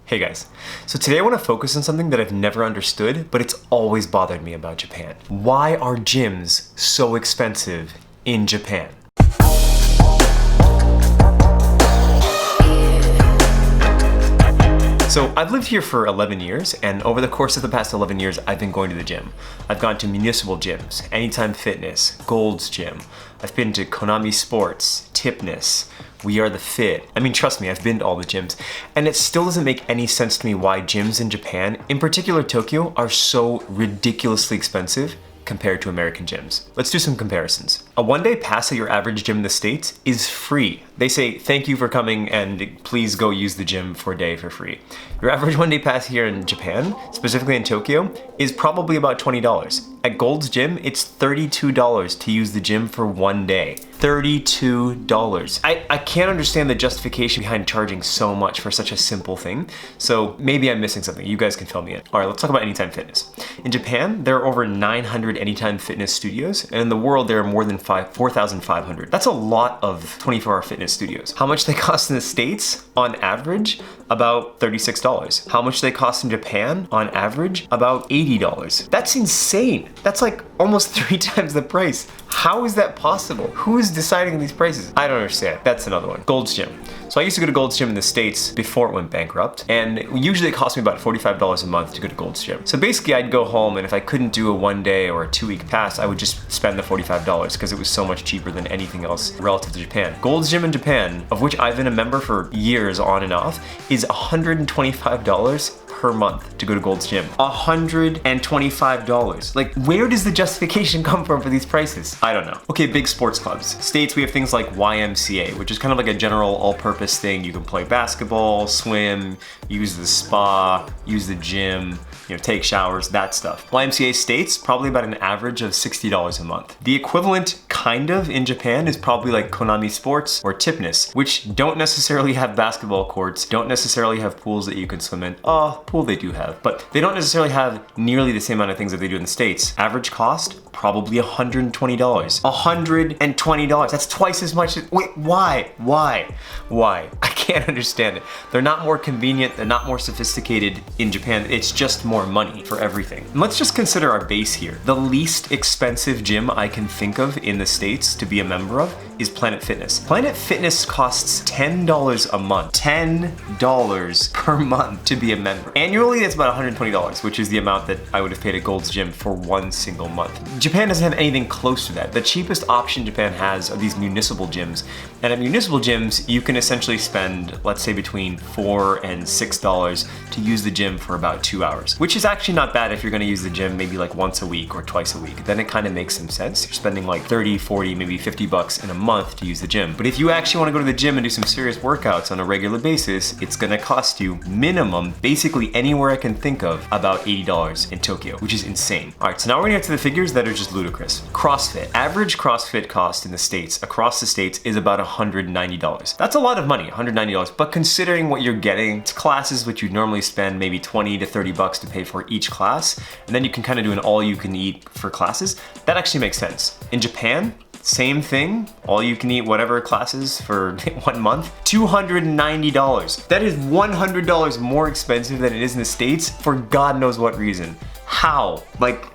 Hey guys, so today I want to focus on something that I've never understood, but it's always bothered me about Japan. Why are gyms so expensive in Japan? So I've lived here for 11 years, and over the course of the past 11 years, I've been going to the gym. I've gone to municipal gyms, Anytime Fitness, Gold's Gym. I've been to Konami Sports, Tipness, We Are the Fit. I mean, trust me, I've been to all the gyms, and it still doesn't make any sense to me why gyms in Japan, in particular Tokyo, are so ridiculously expensive compared to American gyms. Let's do some comparisons. A one-day pass at your average gym in the States is free. They say, thank you for coming and please go use the gym for a day for free. Your average one-day pass here in Japan, specifically in Tokyo, is probably about $20. At Gold's Gym, it's $32 to use the gym for one day. $32. I can't understand the justification behind charging so much for such a simple thing. So maybe I'm missing something. You guys can fill me in. All right, let's talk about Anytime Fitness. In Japan, there are over 900 Anytime Fitness studios, and in the world, there are more than 4,500. That's a lot of 24-hour fitness studios. How much they cost in the States? On average, about $36. How much they cost in Japan? On average, about $80. That's insane. That's like almost 3 times the price. How is that possible? Who is deciding these prices? I don't understand. That's another one. Gold's Gym. So I used to go to Gold's Gym in the States before it went bankrupt, and usually it cost me about $45 a month to go to Gold's Gym. So basically I'd go home, and if I couldn't do a 1 day or a 2-week pass, I would just spend the $45 because it was so much cheaper than anything else relative to Japan. Gold's Gym in Japan, of which I've been a member for years on and off, is $125 per month to go to Gold's Gym. $125. Like, where does the justification come from for these prices? I don't know. Okay, big sports clubs. States, we have things like YMCA, which is kind of like a general all-purpose thing. You can play basketball, swim, use the spa, use the gym, take showers, that stuff. YMCA states, probably about an average of $60 a month. The equivalent, kind of, in Japan is probably like Konami Sports or Tipness, which don't necessarily have basketball courts, don't necessarily have pools that you can swim in. Pool they do have, but they don't necessarily have nearly the same amount of things that they do in the States. Average cost, probably $120. $120, that's twice as much. Wait, why? I can't understand it. They're not more convenient, they're not more sophisticated in Japan. It's just more money for everything. And let's just consider our base here. The least expensive gym I can think of in the States to be a member of is Planet Fitness. Planet Fitness costs $10 a month. $10 per month to be a member. Annually, that's about $120, which is the amount that I would have paid at Gold's Gym for 1 single month. Japan doesn't have anything close to that. The cheapest option Japan has are these municipal gyms. And at municipal gyms, you can essentially spend, let's say, between $4 and $6 to use the gym for about 2 hours, which is actually not bad if you're gonna use the gym maybe like once a week or twice a week. Then it kind of makes some sense. You're spending like 30, 40, maybe $50 in a month to use the gym. But if you actually wanna go to the gym and do some serious workouts on a regular basis, it's gonna cost you minimum, basically anywhere I can think of, about $80 in Tokyo, which is insane. All right, so now we're gonna get to the figures that are just ludicrous. CrossFit. Average CrossFit cost in the States, across the States, is about $190. That's a lot of money, $190, but considering what you're getting, it's classes which you'd normally spend maybe 20 to 30 bucks to pay for each class, and then you can kind of do an all-you-can-eat for classes, that actually makes sense. In Japan, same thing, all you can eat whatever classes for 1 month, $290. That is $100 more expensive than it is in the States for God knows what reason. How? Like,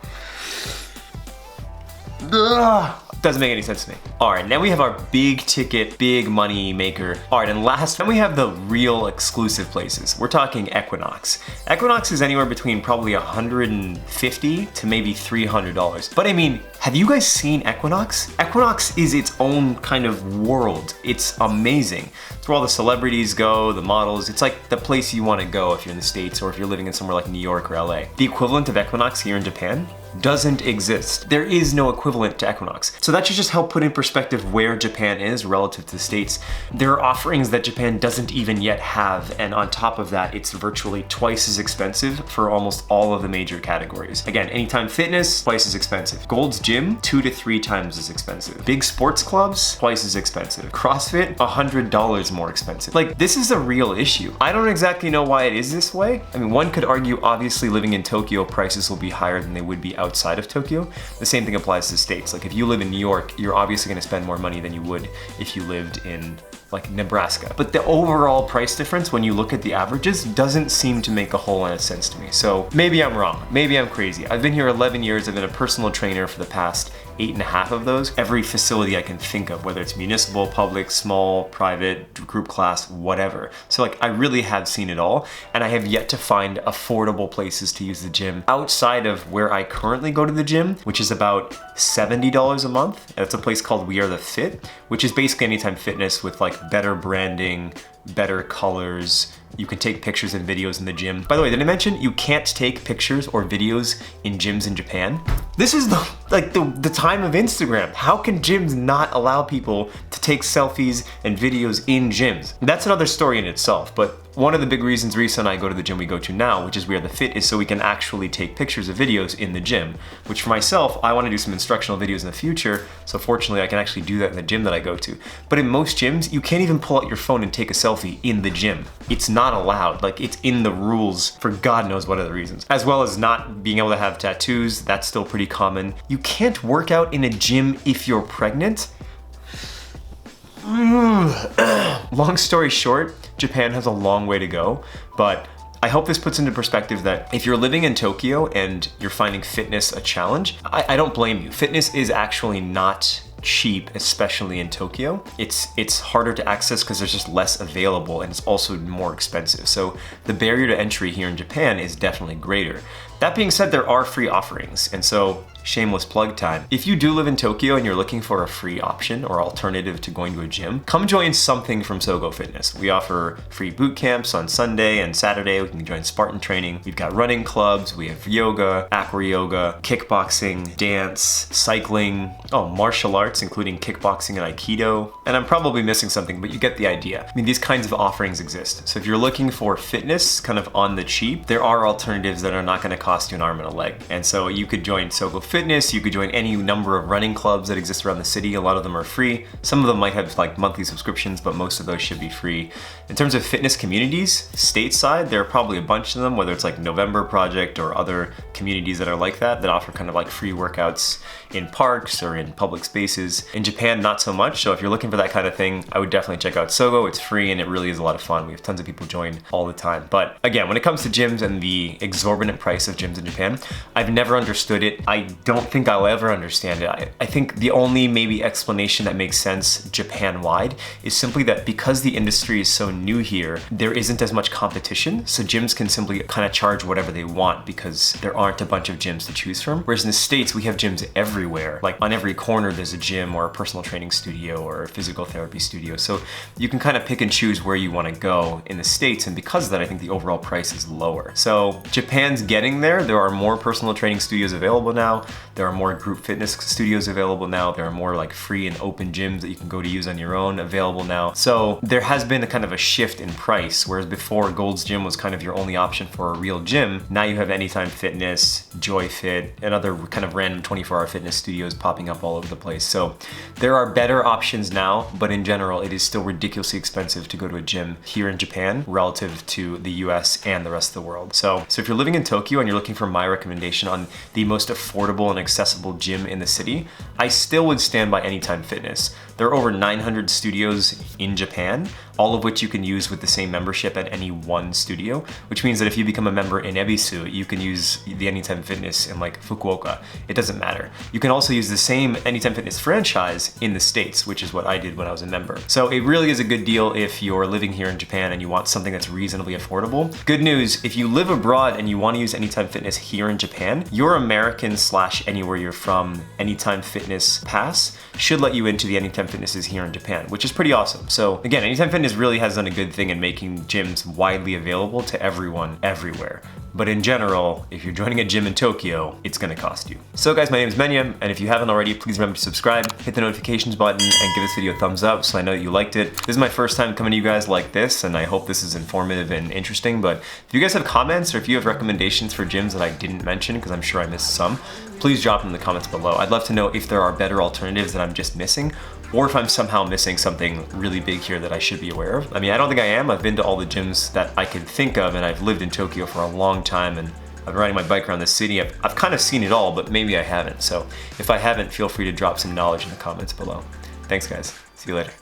ugh. Doesn't make any sense to me. All right, now we have our big ticket, big money maker. All right, and last, then we have the real exclusive places. We're talking Equinox. Equinox is anywhere between probably $150 to maybe $300. But I mean, have you guys seen Equinox? Equinox is its own kind of world. It's amazing. It's where all the celebrities go, the models. It's like the place you want to go if you're in the States or if you're living in somewhere like New York or LA. The equivalent of Equinox here in Japan doesn't exist. There is no equivalent to Equinox. So that should just help put in perspective where Japan is relative to the States. There are offerings that Japan doesn't even yet have, and on top of that, it's virtually twice as expensive for almost all of the major categories. Again, Anytime Fitness, twice as expensive. Gold's Gym, 2 to 3 times as expensive. Big sports clubs, twice as expensive. CrossFit, $100 more expensive. Like, this is a real issue. I don't exactly know why it is this way. I mean, one could argue, obviously, living in Tokyo, prices will be higher than they would be outside of Tokyo. The same thing applies to the States. Like, if you live in New York, you're obviously gonna spend more money than you would if you lived in like Nebraska. But the overall price difference, when you look at the averages, doesn't seem to make a whole lot of sense to me. So maybe I'm wrong, maybe I'm crazy. I've been here 11 years, I've been a personal trainer for the past 8.5 of those. Every facility I can think of, whether it's municipal, public, small, private, group class, whatever. So like I really have seen it all, and I have yet to find affordable places to use the gym outside of where I currently go to the gym, which is about $70 a month. That's a place called We Are The Fit, which is basically Anytime Fitness with like better branding, better colors. You can take pictures and videos in the gym. By the way, did I mention you can't take pictures or videos in gyms in Japan? This is the time of Instagram. How can gyms not allow people to take selfies and videos in gyms? That's another story in itself, but one of the big reasons Risa and I go to the gym we go to now, which is We Are The Fit, is so we can actually take pictures of videos in the gym, which for myself, I want to do some instructional videos in the future, so fortunately I can actually do that in the gym that I go to. But in most gyms, you can't even pull out your phone and take a selfie in the gym. It's not allowed, like it's in the rules for God knows what other reasons. As well as not being able to have tattoos, that's still pretty common. You can't work out in a gym if you're pregnant. Long story short, Japan has a long way to go, but I hope this puts into perspective that if you're living in Tokyo and you're finding fitness a challenge, I don't blame you. Fitness is actually not cheap, especially in Tokyo. It's harder to access because there's just less available, and it's also more expensive. So the barrier to entry here in Japan is definitely greater. That being said, there are free offerings, and so shameless plug time. If you do live in Tokyo and you're looking for a free option or alternative to going to a gym, come join something from Sogo Fitness. We offer free boot camps on Sunday and Saturday. We can join Spartan training. We've got running clubs, we have yoga, acro yoga, kickboxing, dance, cycling, martial arts, including kickboxing and Aikido. And I'm probably missing something, but you get the idea. I mean, these kinds of offerings exist. So if you're looking for fitness kind of on the cheap, there are alternatives that are not going to cost you an arm and a leg. And so you could join Sogo Fitness, you could join any number of running clubs that exist around the city. A lot of them are free. Some of them might have like monthly subscriptions, but most of those should be free. In terms of fitness communities, stateside, there are probably a bunch of them, whether it's like November Project or other communities that are like that offer kind of like free workouts in parks or in public spaces. In Japan, not so much. So if you're looking for that kind of thing, I would definitely check out Sogo. It's free and it really is a lot of fun. We have tons of people join all the time. But again, when it comes to gyms and the exorbitant price of gyms in Japan, I've never understood it. I don't think I'll ever understand it. I think the only maybe explanation that makes sense Japan-wide is simply that because the industry is so new here, there isn't as much competition. So gyms can simply kind of charge whatever they want because there aren't a bunch of gyms to choose from. Whereas in the States, we have gyms everywhere. Like on every corner, there's a gym or a personal training studio or a physical therapy studio. So you can kind of pick and choose where you want to go in the States. And because of that, I think the overall price is lower. So Japan's getting there. There are more personal training studios available now. There are more group fitness studios available now. There are more like free and open gyms that you can go to use on your own available now. So there has been a kind of a shift in price, whereas before Gold's Gym was kind of your only option for a real gym. Now you have Anytime Fitness, Joy Fit, and other kind of random 24-hour fitness studios popping up all over the place. So there are better options now, but in general, it is still ridiculously expensive to go to a gym here in Japan relative to the US and the rest of the world. So if you're living in Tokyo and you're looking for my recommendation on the most affordable and accessible gym in the city, I still would stand by Anytime Fitness. There are over 900 studios in Japan, all of which you can use with the same membership at any one studio, which means that if you become a member in Ebisu, you can use the Anytime Fitness in like Fukuoka. It doesn't matter. You can also use the same Anytime Fitness franchise in the States, which is what I did when I was a member. So it really is a good deal if you're living here in Japan and you want something that's reasonably affordable. Good news, if you live abroad and you want to use Anytime Fitness here in Japan, your American / anywhere you're from Anytime Fitness pass should let you into the Anytime Fitnesses here in Japan, which is pretty awesome. So again, Anytime Fitness really has done a good thing in making gyms widely available to everyone, everywhere. But in general, if you're joining a gym in Tokyo, it's gonna cost you. So guys, my name is Menya, and if you haven't already, please remember to subscribe, hit the notifications button, and give this video a thumbs up so I know that you liked it. This is my first time coming to you guys like this, and I hope this is informative and interesting, but if you guys have comments or if you have recommendations for gyms that I didn't mention, because I'm sure I missed some, please drop them in the comments below. I'd love to know if there are better alternatives that I'm just missing, or if I'm somehow missing something really big here that I should be aware of. I mean, I don't think I am. I've been to all the gyms that I can think of, and I've lived in Tokyo for a long time, and I've been riding my bike around the city. I've kind of seen it all, but maybe I haven't. So if I haven't, feel free to drop some knowledge in the comments below. Thanks guys, see you later.